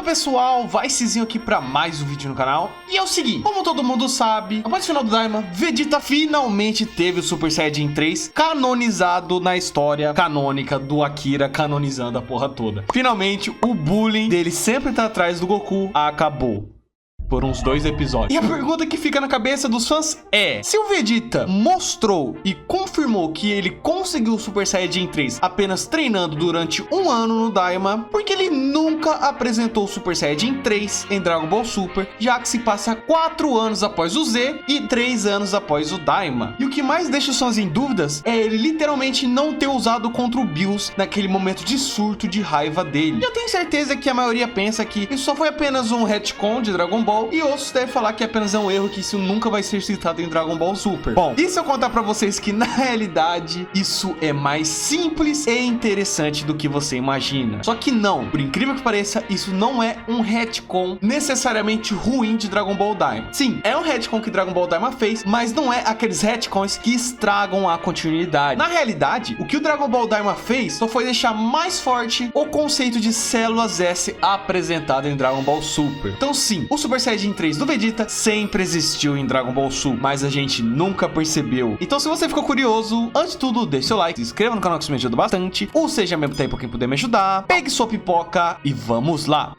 pessoal, Vicezinho aqui pra mais um vídeo no canal. E é o seguinte, como todo mundo sabe, após o final do Daima, Vegeta finalmente teve o Super Saiyajin 3 canonizado na história canônica do Akira, canonizando a porra toda. Finalmente, o bullying dele sempre tá atrás do Goku acabou. Por uns 2 episódios. E a pergunta que fica na cabeça dos fãs é: se o Vegeta mostrou e confirmou que ele conseguiu o Super Saiyajin 3 apenas treinando durante um ano no Daima, por que ele nunca apresentou o Super Saiyajin 3 em Dragon Ball Super, já que se passa 4 anos após o Z e 3 anos após o Daima? E o que mais deixa os fãs em dúvidas é ele literalmente não ter usado contra o Bills naquele momento de surto de raiva dele. E eu tenho certeza que a maioria pensa que isso só foi apenas um retcon de Dragon Ball, e outros devem falar que apenas é um erro, que isso nunca vai ser citado em Dragon Ball Super. Bom, e se eu contar pra vocês que na realidade isso é mais simples e interessante do que você imagina? Só que não, por incrível que pareça, isso não é um retcon necessariamente ruim de Dragon Ball Daima. Sim, é um retcon que Dragon Ball Daima fez, mas não é aqueles retcons que estragam a continuidade. Na realidade, o que o Dragon Ball Daima fez só foi deixar mais forte o conceito de células S apresentado em Dragon Ball Super. Então sim, o Super Saiyajin 3 do Vegeta sempre existiu em Dragon Ball Super, mas a gente nunca percebeu. Então se você ficou curioso, antes de tudo, deixe seu like, se inscreva no canal que isso me ajuda bastante, ou seja, mesmo tempo quem puder me ajudar, pegue sua pipoca e vamos lá.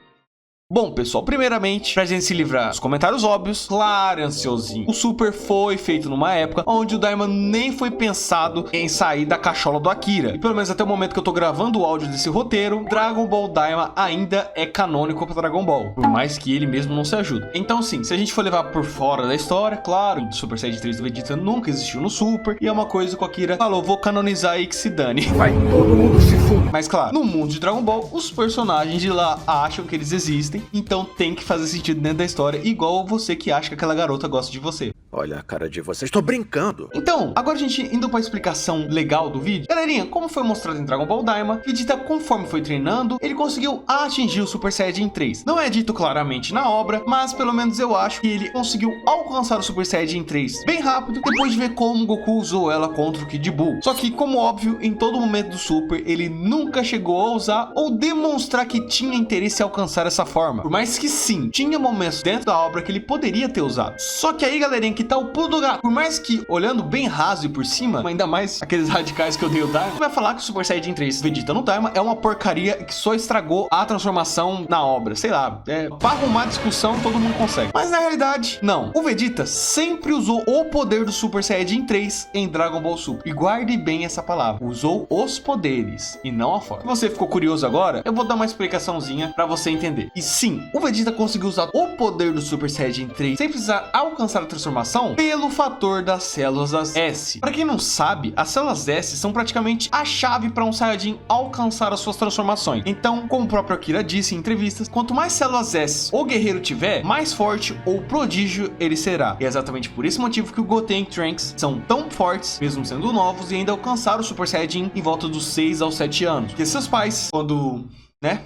Bom, pessoal, primeiramente, pra gente se livrar dos comentários óbvios, claro, ansiosinho, o Super foi feito numa época onde o Daima nem foi pensado em sair da cachola do Akira. E pelo menos até o momento que eu tô gravando o áudio desse roteiro, Dragon Ball Daima ainda é canônico pra Dragon Ball, por mais que ele mesmo não se ajude. Então sim, se a gente for levar por fora da história, claro, o Super Saiyajin 3 do Vegeta nunca existiu no Super, e é uma coisa que o Akira falou, vou canonizar aí que se dane. Vai todo mundo se fuder. Mas claro, no mundo de Dragon Ball, os personagens de lá acham que eles existem, então tem que fazer sentido dentro da história, igual você que acha que aquela garota gosta de você. Olha a cara de vocês, tô brincando. Então, agora a gente indo pra explicação legal do vídeo. Galerinha, como foi mostrado em Dragon Ball Daima, Vegeta, conforme foi treinando, ele conseguiu atingir o Super Saiyajin 3. Não é dito claramente na obra, mas pelo menos eu acho que ele conseguiu alcançar o Super Saiyajin 3 bem rápido, depois de ver como Goku usou ela contra o Kid Buu. Só que, como óbvio, em todo momento do Super, ele nunca chegou a usar ou demonstrar que tinha interesse em alcançar essa forma. Por mais que sim, tinha momentos dentro da obra que ele poderia ter usado. Só que aí, galerinha, que tá o pulo do gato. Por mais que, olhando bem raso e por cima, ainda mais aqueles radicais que eu dei o Daima, vai falar que o Super Saiyajin 3 Vegeta no Daima é uma porcaria que só estragou a transformação na obra. Sei lá, pra arrumar discussão todo mundo consegue. Mas na realidade, não. O Vegeta sempre usou o poder do Super Saiyajin 3 em Dragon Ball Super. E guarde bem essa palavra. Usou os poderes e não a forma. Se você ficou curioso agora, eu vou dar uma explicaçãozinha pra você entender. E sim, o Vegeta conseguiu usar o poder do Super Saiyajin 3 sem precisar alcançar a transformação pelo fator das células S. Para quem não sabe, as células S são praticamente a chave para um Saiyajin alcançar as suas transformações. Então, como o próprio Akira disse em entrevistas, quanto mais células S o guerreiro tiver, mais forte ou prodígio ele será. E é exatamente por esse motivo que o Goten e Trunks são tão fortes, mesmo sendo novos, e ainda alcançaram o Super Saiyajin em volta dos 6 aos 7 anos. Porque seus pais, quando, né?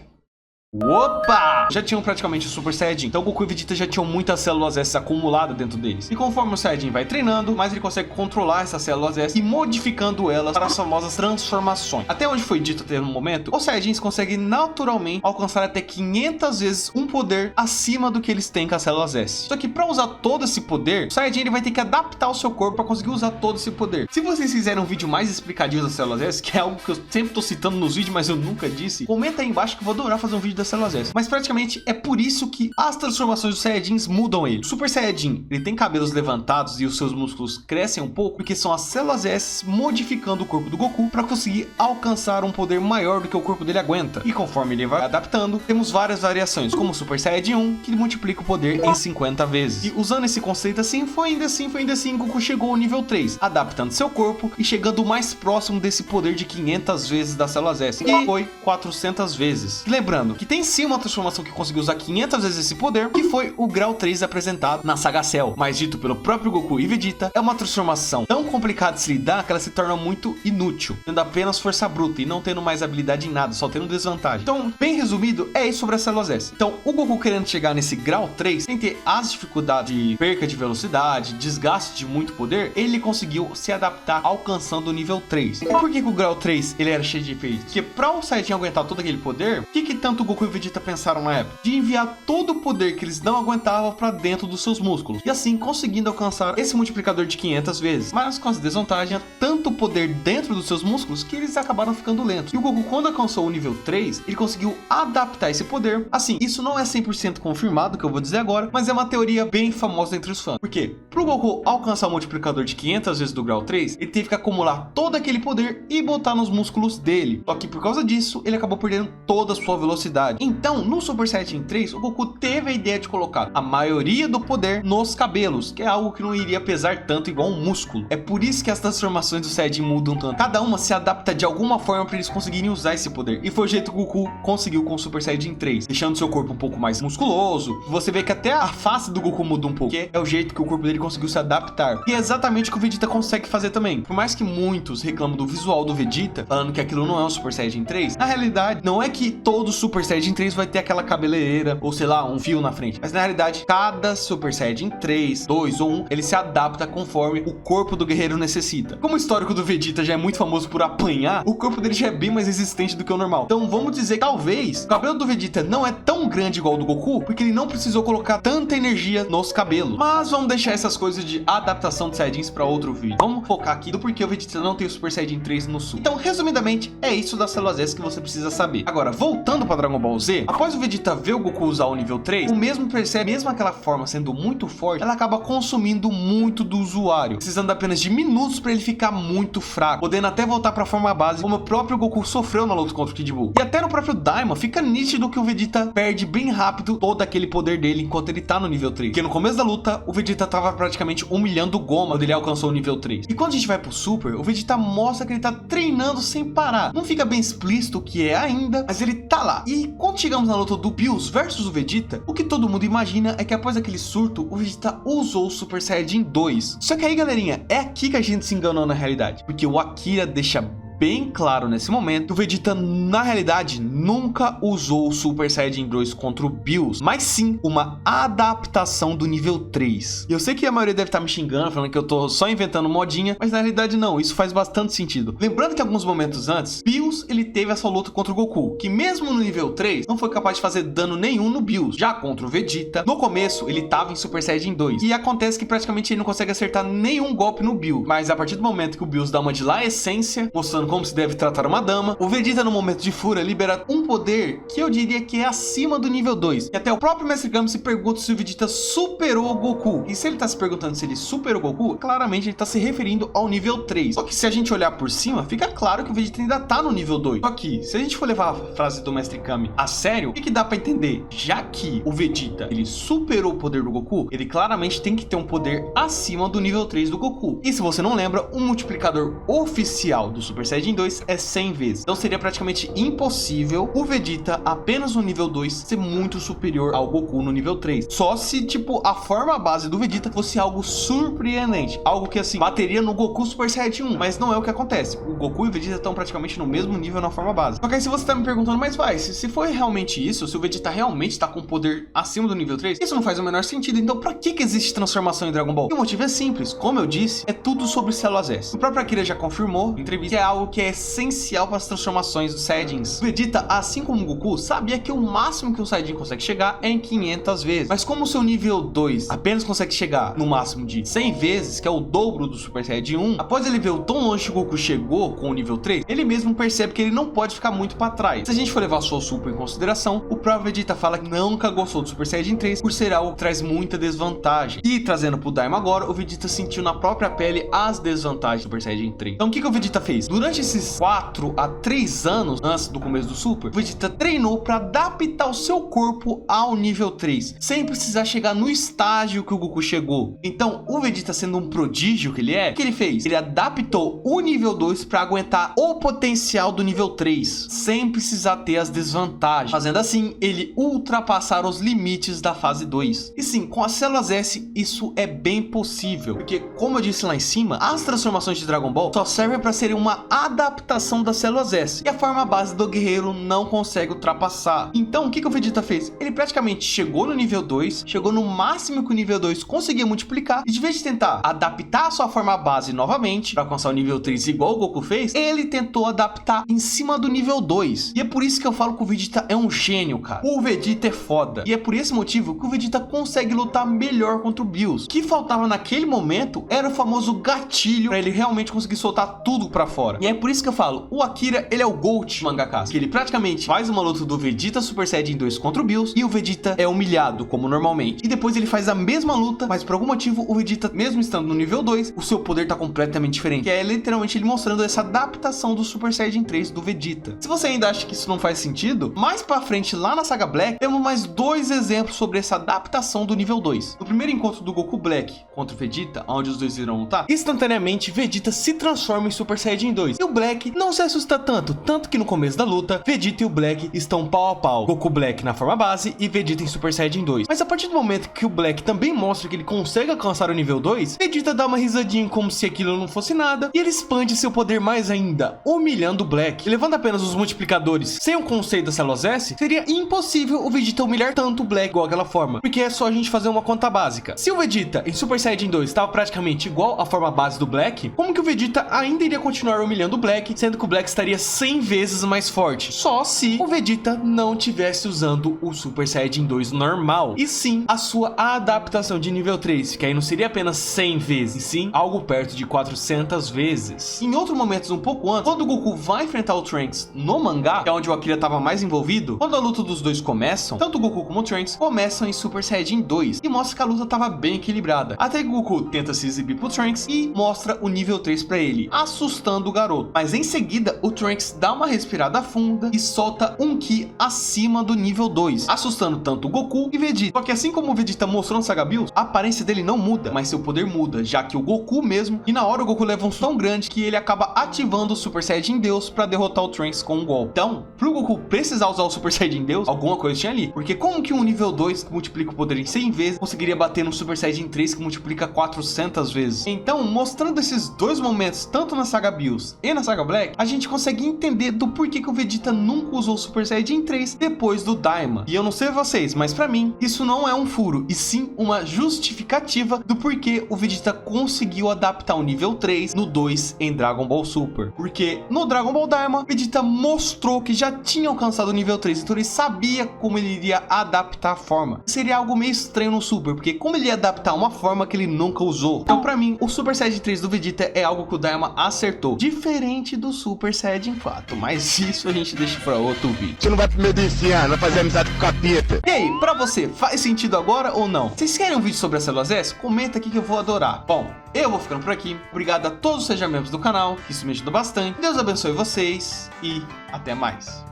Opa! Já tinham praticamente o Super Saiyajin. Então Goku e Vegeta já tinham muitas células S acumuladas dentro deles. E conforme o Saiyajin vai treinando, mais ele consegue controlar essas células S e modificando elas para as famosas transformações. Até onde foi dito até no momento, os Saiyajins conseguem naturalmente alcançar até 500 vezes um poder acima do que eles têm com as células S. Só que para usar todo esse poder, o Saiyajin ele vai ter que adaptar o seu corpo para conseguir usar todo esse poder. Se vocês fizerem um vídeo mais explicativo das células S, que é algo que eu sempre tô citando nos vídeos, mas eu nunca disse, comenta aí embaixo que eu vou adorar fazer um vídeo das células S. Mas praticamente é por isso que as transformações dos Saiyajins mudam ele. O Super Saiyajin, ele tem cabelos levantados e os seus músculos crescem um pouco, porque são as células S modificando o corpo do Goku para conseguir alcançar um poder maior do que o corpo dele aguenta. E conforme ele vai adaptando, temos várias variações, como o Super Saiyajin 1, que multiplica o poder em 50 vezes. E usando esse conceito assim, foi ainda assim, Goku chegou ao nível 3, adaptando seu corpo e chegando mais próximo desse poder de 500 vezes das células S, que foi 400 vezes. Lembrando que tem sim uma transformação que conseguiu usar 500 vezes esse poder, que foi o grau 3 apresentado na saga Cell, mas dito pelo próprio Goku e Vegeta, é uma transformação tão complicada de se lidar que ela se torna muito inútil, tendo apenas força bruta e não tendo mais habilidade em nada, só tendo desvantagem. Então, bem resumido, é isso sobre as células S. Então, o Goku querendo chegar nesse grau 3, sem ter as dificuldades de perca de velocidade, desgaste de muito poder, ele conseguiu se adaptar alcançando o nível 3. E por que o grau 3 ele era cheio de efeitos? Porque para o Saiyajin aguentar todo aquele poder, o que tanto o Goku Goku e Vegeta pensaram na época? De enviar todo o poder que eles não aguentavam para dentro dos seus músculos, e assim conseguindo alcançar esse multiplicador de 500 vezes. Mas com as desvantagens, tanto poder dentro dos seus músculos que eles acabaram ficando lentos. E o Goku, quando alcançou o nível 3, ele conseguiu adaptar esse poder. Assim, isso não é 100% confirmado, que eu vou dizer agora, mas é uma teoria bem famosa entre os fãs. Porque pro Goku alcançar o multiplicador de 500 vezes do grau 3, ele teve que acumular todo aquele poder e botar nos músculos dele. Só que por causa disso, ele acabou perdendo toda a sua velocidade. Então, no Super Saiyajin 3, o Goku teve a ideia de colocar a maioria do poder nos cabelos, que é algo que não iria pesar tanto igual um músculo. É por isso que as transformações do Saiyajin mudam tanto. Cada uma se adapta de alguma forma para eles conseguirem usar esse poder. E foi o jeito que o Goku conseguiu com o Super Saiyajin 3, deixando seu corpo um pouco mais musculoso. Você vê que até a face do Goku muda um pouco, que é o jeito que o corpo dele conseguiu se adaptar. E é exatamente o que o Vegeta consegue fazer também. Por mais que muitos reclamam do visual do Vegeta, falando que aquilo não é um Super Saiyajin 3, na realidade, não é que todo Super Saiyajin 3 vai ter aquela cabeleira, ou sei lá, um fio na frente. Mas na realidade, cada Super Saiyajin 3, 2 ou 1, ele se adapta conforme o corpo do guerreiro necessita. Como o histórico do Vegeta já é muito famoso por apanhar, o corpo dele já é bem mais resistente do que o normal. Então vamos dizer que talvez o cabelo do Vegeta não é tão grande igual ao do Goku, porque ele não precisou colocar tanta energia nos cabelos. Mas vamos deixar essas coisas de adaptação de Saiyajins para outro vídeo. Vamos focar aqui do porquê o Vegeta não tem o Super Saiyajin 3 no Sul. Então, resumidamente, é isso das células S que você precisa saber. Agora, voltando para Dragon Ball Z, após o Vegeta ver o Goku usar o nível 3, o mesmo percebe, mesmo aquela forma sendo muito forte, ela acaba consumindo muito do usuário, precisando apenas de minutos para ele ficar muito fraco, podendo até voltar para a forma base, como o próprio Goku sofreu na luta contra o Kid Buu. E até no próprio Daima fica nítido que o Vegeta perde bem rápido todo aquele poder dele enquanto ele tá no nível 3. Porque no começo da luta, o Vegeta tava praticamente humilhando o Goma quando ele alcançou o nível 3. E quando a gente vai pro Super, o Vegeta mostra que ele tá treinando sem parar. Não fica bem explícito o que é ainda, mas ele tá lá. E quando chegamos na luta do Bills versus o Vegeta, o que todo mundo imagina é que após aquele surto, o Vegeta usou o Super Saiyajin 2. Só que aí, galerinha, é aqui que a gente se enganou na realidade. Porque o Akira deixa bem claro nesse momento que o Vegeta, na realidade, nunca usou o Super Saiyajin 2 contra o Bills, mas sim uma adaptação do nível 3. E eu sei que a maioria deve estar me xingando, falando que eu tô só inventando modinha, mas na realidade não, isso faz bastante sentido. Lembrando que alguns momentos antes, Bills, ele teve essa luta contra o Goku, que mesmo no nível 3, não foi capaz de fazer dano nenhum no Bills. Já contra o Vegeta, no começo, ele tava em Super Saiyajin 2, e acontece que praticamente ele não consegue acertar nenhum golpe no Bills, mas a partir do momento que o Bills dá uma de lá essência, mostrando como se deve tratar uma dama, o Vegeta no momento de fúria libera um poder que eu diria que é acima do nível 2. E até o próprio Mestre Kami se pergunta se o Vegeta superou o Goku. E se ele tá se perguntando se ele superou o Goku, claramente ele tá se referindo ao nível 3. Só que se a gente olhar por cima, fica claro que o Vegeta ainda tá no nível 2. Só que se a gente for levar a frase do Mestre Kami a sério, o que dá pra entender? Já que o Vegeta, ele superou o poder do Goku, ele claramente tem que ter um poder acima do nível 3 do Goku. E se você não lembra, o multiplicador oficial do Super Saiyajin 2 é 100 vezes. Então seria praticamente impossível o Vegeta apenas no nível 2 ser muito superior ao Goku no nível 3. Só se, tipo, a forma base do Vegeta fosse algo surpreendente. Algo que, assim, bateria no Goku Super Saiyajin 1. Mas não é o que acontece. O Goku e o Vegeta estão praticamente no mesmo nível na forma base. Só que aí se você tá me perguntando, mas vai, se foi realmente isso, se o Vegeta realmente tá com poder acima do nível 3, isso não faz o menor sentido. Então pra que existe transformação em Dragon Ball? E o motivo é simples. Como eu disse, é tudo sobre células S. O próprio Akira já confirmou em entrevista que é algo que é essencial para as transformações dos Saiyajins. Vegeta, assim como o Goku, sabia que o máximo que um Saiyajin consegue chegar é em 500 vezes. Mas como o seu nível 2 apenas consegue chegar no máximo de 100 vezes, que é o dobro do Super Saiyajin 1, após ele ver o tão longe que o Goku chegou com o nível 3, ele mesmo percebe que ele não pode ficar muito para trás. Se a gente for levar sua Super em consideração, o próprio Vegeta fala que nunca gostou do Super Saiyajin 3 por ser algo que traz muita desvantagem. E trazendo pro Daima agora, o Vegeta sentiu na própria pele as desvantagens do Super Saiyajin 3. Então o que o Vegeta fez? Durante esses 4 a 3 anos antes do começo do Super, o Vegeta treinou para adaptar o seu corpo ao nível 3, sem precisar chegar no estágio que o Goku chegou. Então, o Vegeta, sendo um prodígio que ele é, o que ele fez? Ele adaptou o nível 2 para aguentar o potencial do nível 3, sem precisar ter as desvantagens, fazendo assim ele ultrapassar os limites da fase 2. E sim, com as células S, isso é bem possível, porque como eu disse lá em cima, as transformações de Dragon Ball só servem para serem uma adaptação das células S, e a forma base do guerreiro não consegue ultrapassar. Então o que o Vegeta fez? Ele praticamente chegou no nível 2, chegou no máximo que o nível 2 conseguia multiplicar, e de vez de tentar adaptar a sua forma base novamente, para alcançar o nível 3 igual o Goku fez, ele tentou adaptar em cima do nível 2. E é por isso que eu falo que o Vegeta é um gênio, cara. O Vegeta é foda. E é por esse motivo que o Vegeta consegue lutar melhor contra o Bills. O que faltava naquele momento era o famoso gatilho para ele realmente conseguir soltar tudo pra fora. E é por isso que eu falo, o Akira, ele é o GOAT mangakas, que ele praticamente faz uma luta do Vegeta Super Saiyajin 2 contra o Bills, e o Vegeta é humilhado, como normalmente. E depois ele faz a mesma luta, mas por algum motivo o Vegeta, mesmo estando no nível 2, o seu poder tá completamente diferente. Que é literalmente ele mostrando essa adaptação do Super Saiyajin 3 do Vegeta. Se você ainda acha que isso não faz sentido, mais pra frente, lá na saga Black, temos mais 2 exemplos sobre essa adaptação do nível 2. No primeiro encontro do Goku Black contra o Vegeta, onde os dois irão lutar, instantaneamente Vegeta se transforma em Super Saiyajin 2. E o Black não se assusta tanto que no começo da luta, Vegeta e o Black estão pau a pau. Goku Black na forma base e Vegeta em Super Saiyajin 2. Mas a partir do momento que o Black também mostra que ele consegue alcançar o nível 2, Vegeta dá uma risadinha como se aquilo não fosse nada, e ele expande seu poder mais ainda, humilhando o Black. E levando apenas os multiplicadores sem o conceito das células S, seria impossível o Vegeta humilhar tanto o Black igual aquela forma, porque é só a gente fazer uma conta básica. Se o Vegeta em Super Saiyajin 2 estava praticamente igual à forma base do Black, como que o Vegeta ainda iria continuar humilhando o Black, sendo que o Black estaria 100 vezes mais forte? Só se o Vegeta não tivesse usando o Super Saiyajin 2 normal, e sim a sua adaptação de nível 3, que aí não seria apenas 100 vezes, e sim algo perto de 400 vezes. Em outros momentos um pouco antes, quando o Goku vai enfrentar o Trunks no mangá, que é onde o Akira estava mais envolvido, quando a luta dos dois começam, tanto o Goku como o Trunks começam em Super Saiyajin 2, e mostra que a luta estava bem equilibrada, até que o Goku tenta se exibir pro Trunks e mostra o nível 3 para ele, assustando o garoto. Mas em seguida, o Trunks dá uma respirada funda e solta um Ki acima do nível 2, assustando tanto o Goku e Vegeta. Só que assim como o Vegeta mostrou no Saga Bills, a aparência dele não muda, mas seu poder muda, já que o Goku mesmo, e na hora o Goku leva um tão grande que ele acaba ativando o Super Saiyajin Deus para derrotar o Trunks com um golpe. Então, pro Goku precisar usar o Super Saiyajin Deus, alguma coisa tinha ali, porque como que um nível 2 que multiplica o poder em 100 vezes conseguiria bater no Super Saiyajin 3 que multiplica 400 vezes? Então, mostrando esses dois momentos, tanto na Saga Bills e na Saga Black, a gente consegue entender do porquê que o Vegeta nunca usou o Super Saiyajin 3 depois do Daima. E eu não sei vocês, mas pra mim, isso não é um furo, e sim uma justificativa do porquê o Vegeta conseguiu adaptar o nível 3 no 2 em Dragon Ball Super. Porque no Dragon Ball Daima, Vegeta mostrou que já tinha alcançado o nível 3, então ele sabia como ele iria adaptar a forma. Seria algo meio estranho no Super, porque como ele ia adaptar uma forma que ele nunca usou? Então pra mim, o Super Saiyajin 3 do Vegeta é algo que o Daima acertou, diferente do Super Saiyajin 4, mas isso a gente deixa pra outro vídeo. Você não vai pro meio do inferno, vai fazer amizade com o capeta. E aí, pra você, faz sentido agora ou não? Vocês querem um vídeo sobre as células S? Comenta aqui que eu vou adorar. Bom, eu vou ficando por aqui. Obrigado a todos os sejam membros do canal, que isso me ajuda bastante. Deus abençoe vocês e até mais.